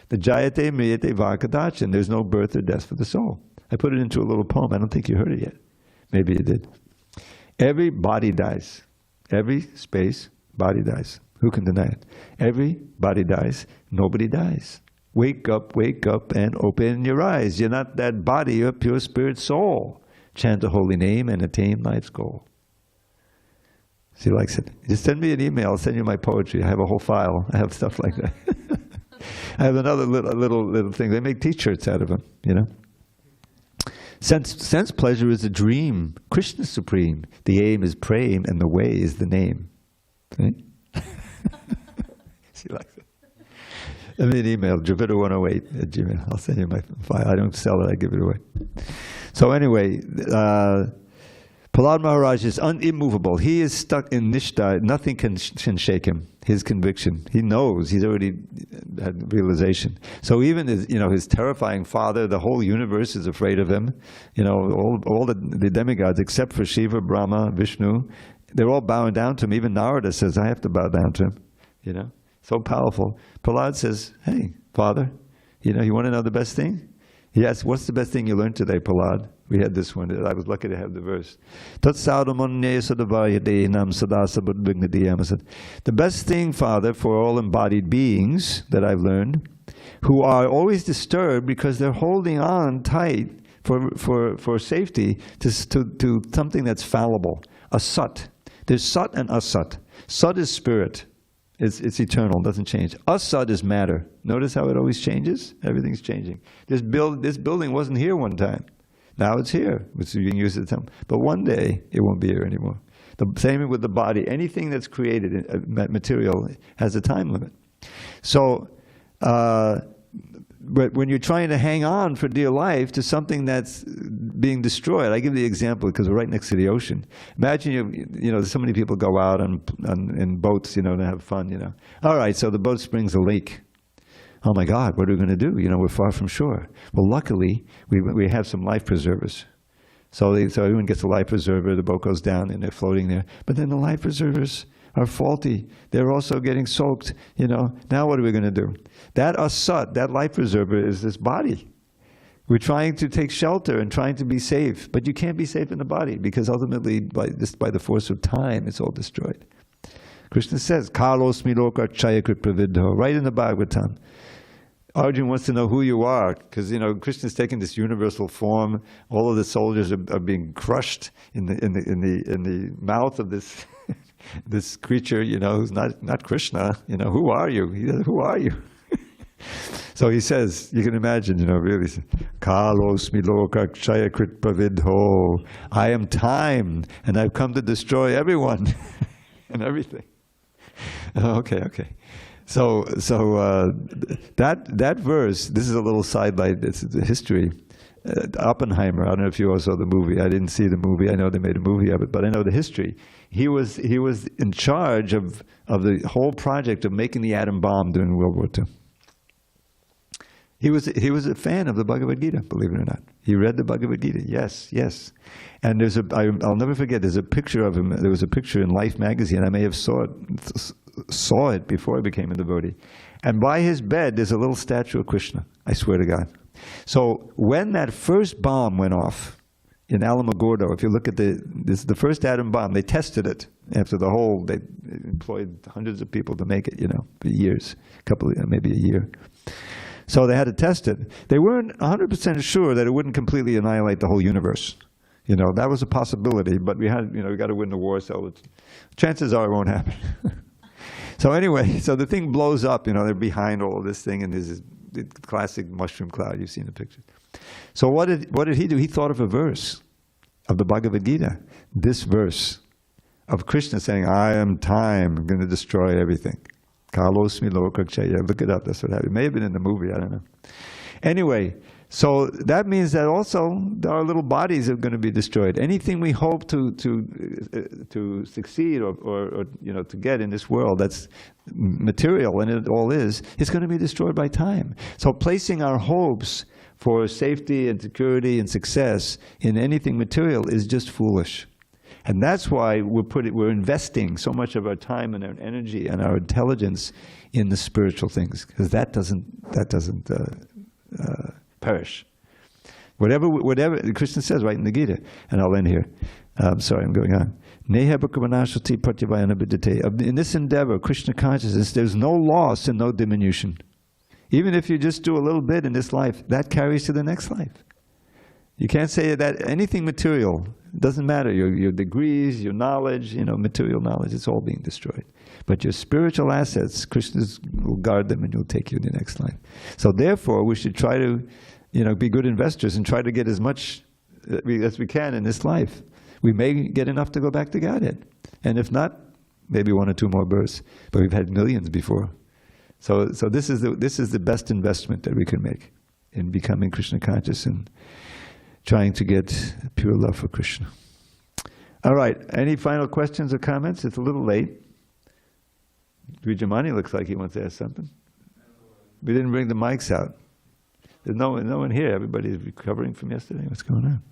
The jayate mriyate vakadachan. There's no birth or death for the soul. I put it into a little poem. I don't think you heard it yet. Maybe you did. Every body dies. Every space, body dies. Who can deny it? Every body dies. Nobody dies. Wake up, and open your eyes. You're not that body. You're a pure spirit soul. Chant the holy name and attain life's goal. She likes it. Just send me an email. I'll send you my poetry. I have a whole file. I have stuff like that. I have another little thing. They make T-shirts out of them, you know. Sense pleasure is a dream. Krishna is supreme. The aim is prem, and the way is the name. Right? She likes it. Send me an email, Dravida108@gmail. I'll send you my file. I don't sell it. I give it away. So anyway, Prahlad Maharaj is immovable. He is stuck in Nishta. Nothing can shake him. His conviction. He knows. He's already had realization. So even his terrifying father, the whole universe is afraid of him. You know, all the demigods except for Shiva, Brahma, Vishnu, they're all bowing down to him. Even Narada says, I have to bow down to him. You know, so powerful. Prahlad says, hey, Father, you want to know the best thing? Yes, what's the best thing you learned today, Prahlad? We had this one. I was lucky to have the verse. The best thing, Father, for all embodied beings that I've learned, who are always disturbed because they're holding on tight for safety to something that's fallible. A sat. There's sat and asat. Sat is spirit. It's eternal, doesn't change. Asat is matter. Notice how it always changes? Everything's changing. This building wasn't here one time. Now it's here, which is being used as a temple. But one day, it won't be here anymore. The same with the body. Anything that's created, material, has a time limit. So, but when you're trying to hang on for dear life to something that's being destroyed, I give the example because we're right next to the ocean. Imagine so many people go out in boats, to have fun, All right, so the boat springs a leak. Oh my God, what are we going to do? We're far from shore. Well, luckily, we have some life preservers. So everyone gets a life preserver, the boat goes down and they're floating there. But then the life preservers are faulty. They're also getting soaked, Now what are we going to do? That asat, that life preserver is this body. We're trying to take shelter and trying to be safe. But you can't be safe in the body because ultimately, by the force of time, it's all destroyed. Krishna says, Kalosmi loka chayakrit pravidho, right in the Bhagavatam. Arjuna wants to know who you are, because Krishna's taking this universal form. All of the soldiers are being crushed in the mouth of this this creature, who's not Kṛṣṇa. Who are you? He says, who are you? So he says, you can imagine, really, Kalosmi loka kshayakrit pravidho. I am time, and I've come to destroy everyone and everything. Okay. So that verse, this is a little sidelight, it's the history. Oppenheimer, I don't know if you all saw the movie. I didn't see the movie. I know they made a movie of it, but I know the history. He was in charge of the whole project of making the atom bomb during World War II. He was a fan of the Bhagavad Gita, believe it or not. He read the Bhagavad Gita. Yes. And I'll never forget. There's a picture of him. There was a picture in Life magazine. I may have saw it before I became a devotee. And by his bed, there's a little statue of Krishna. I swear to God. So when that first bomb went off in Alamogordo, if you look at the first atom bomb, they tested it after they employed hundreds of people to make it, for years, maybe a year. So they had to test it. They weren't 100% sure that it wouldn't completely annihilate the whole universe. That was a possibility, but we got to win the war, so chances are it won't happen. So anyway, so the thing blows up, they're behind all of this thing, and there's this classic mushroom cloud. You've seen the picture. So what did he do? He thought of a verse of the Bhagavad Gita. This verse of Krishna saying, I am time, I'm going to destroy everything. Kalosmi lokakshaya. Look it up, that's what happened. It may have been in the movie, I don't know. Anyway, so that means that also our little bodies are going to be destroyed. Anything we hope to succeed or to get in this world that's material, and it all is going to be destroyed by time. So placing our hopes for safety and security and success in anything material is just foolish. And that's why we're investing so much of our time and our energy and our intelligence in the spiritual things, because that doesn't perish. Whatever Krishna says right in the Gita, and I'll end here. Sorry, I'm going on. In this endeavor, Krishna consciousness, there's no loss and no diminution. Even if you just do a little bit in this life, that carries to the next life. You can't say that anything material, doesn't matter, your degrees, your knowledge, material knowledge, it's all being destroyed. But your spiritual assets, Krishna will guard them and you'll take you in the next life. So therefore, we should try to, be good investors and try to get as much as we can in this life. We may get enough to go back to Godhead. And if not, maybe 1 or 2 more births. But we've had millions before. So this is the best investment that we can make in becoming Krishna conscious and trying to get pure love for Krishna. All right, any final questions or comments? It's a little late. Vijamani looks like he wants to ask something. We didn't bring the mics out. There's no one here. Everybody's recovering from yesterday. What's going on?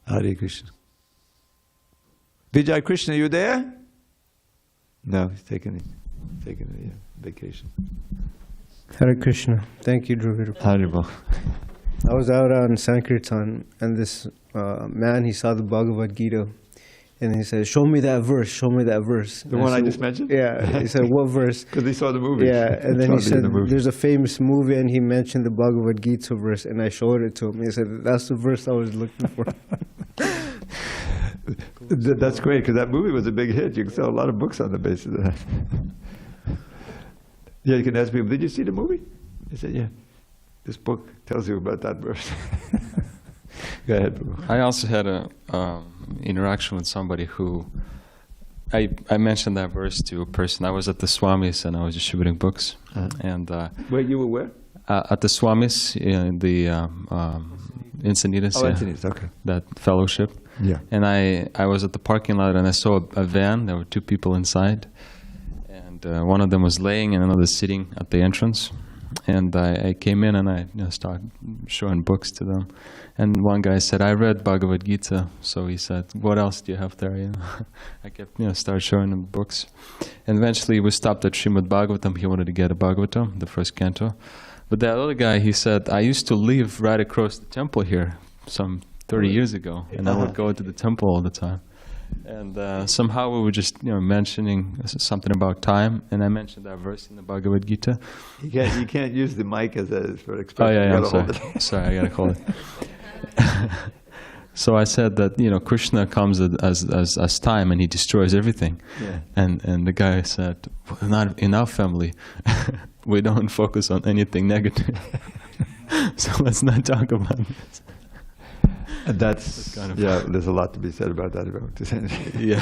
Hare Krishna. Vijay Krishna, you there? No, he's taking a vacation. Hare Krishna. Thank you, Dravida. Haribol. I was out on Sankirtan, and this man, he saw the Bhagavad Gita, and he said, show me that verse, show me that verse. The one I just mentioned? Yeah. He said, what verse? Because he saw the movie. Yeah, and then he said, there's a famous movie, and he mentioned the Bhagavad Gita verse, and I showed it to him. He said, that's the verse I was looking for. That's great, because that movie was a big hit. You can sell a lot of books on the basis of that. Yeah, you can ask people, did you see the movie? They said, yeah. This book tells you about that verse. Go ahead, Prabhu. I also had a interaction with somebody who, I mentioned that verse to a person. I was at the Swamis and I was distributing books. And wait, you were where? At the Swamis in the Encinitas. Oh, Encinitas, okay. That fellowship. Yeah. And I was at the parking lot and I saw a van. There were 2 people inside. And one of them was laying and another sitting at the entrance. And I came in and I started showing books to them. And one guy said, I read Bhagavad Gita. So he said, what else do you have there? I kept, started showing him books. And eventually we stopped at Srimad Bhagavatam. He wanted to get a Bhagavatam, the first canto. But that other guy, he said, I used to live right across the temple here some 30 years ago. And I would go to the temple all the time. And somehow we were just mentioning something about time, and I mentioned that verse in the Bhagavad Gita. You can't use the mic for expression. Oh yeah, I'm sorry. Sorry, I gotta call it. So I said that Krishna comes as time, and he destroys everything. Yeah. And the guy said, well, not in our family, we don't focus on anything negative. So let's not talk about this. And that's kind of there's a lot to be said about that. Yeah.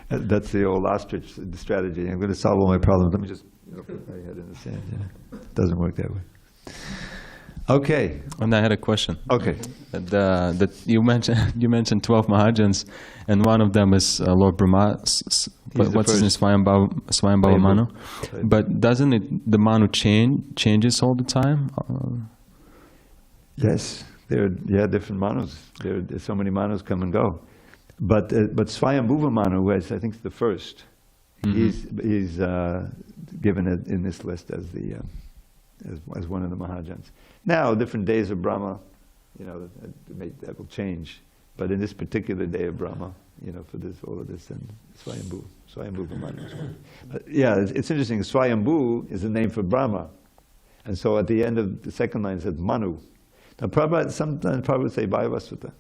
That's the old ostrich strategy. I'm going to solve all my problems. Let me just put my head in the sand. Yeah. It doesn't work that way. Okay. And I had a question. Okay. That you mentioned 12 Mahajans, and one of them is Lord Brahma. What's his name? Swayambhava Manu. But doesn't the Manu changes all the time? Yes. There are different Manus. There's so many Manus come and go. But Swayambhuva Manu, who I think is the first, he's given it in this list as one of the Mahajans. Now, different days of Brahma, You know, that will change. But in this particular day of Brahma, you know, for this, all of this, and Swayambhu Brahmana. But yeah, it's interesting. Swayambhu is the name for Brahma. And so at the end of the second line it says Manu. Now Prabhupada, sometimes Prabhupada would say Vaivasvata,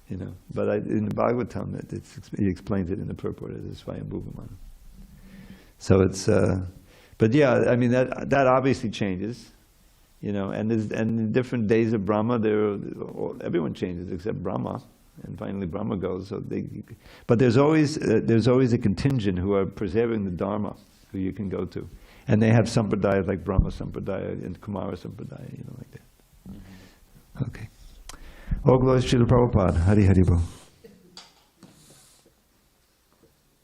you know, but in the Bhagavatam, he explains it in the purport as Swayambhu Brahmana. So it's, but yeah, I mean, that obviously changes. You know, and in different days of Brahma, everyone changes except Brahma, and finally Brahma goes. But there's always a contingent who are preserving the Dharma, who you can go to, and they have sampradayas like Brahma Sampradaya and Kumara Sampradaya, you know, like that. Okay. All glories to Srila Prabhupada. Hari Hari Bol.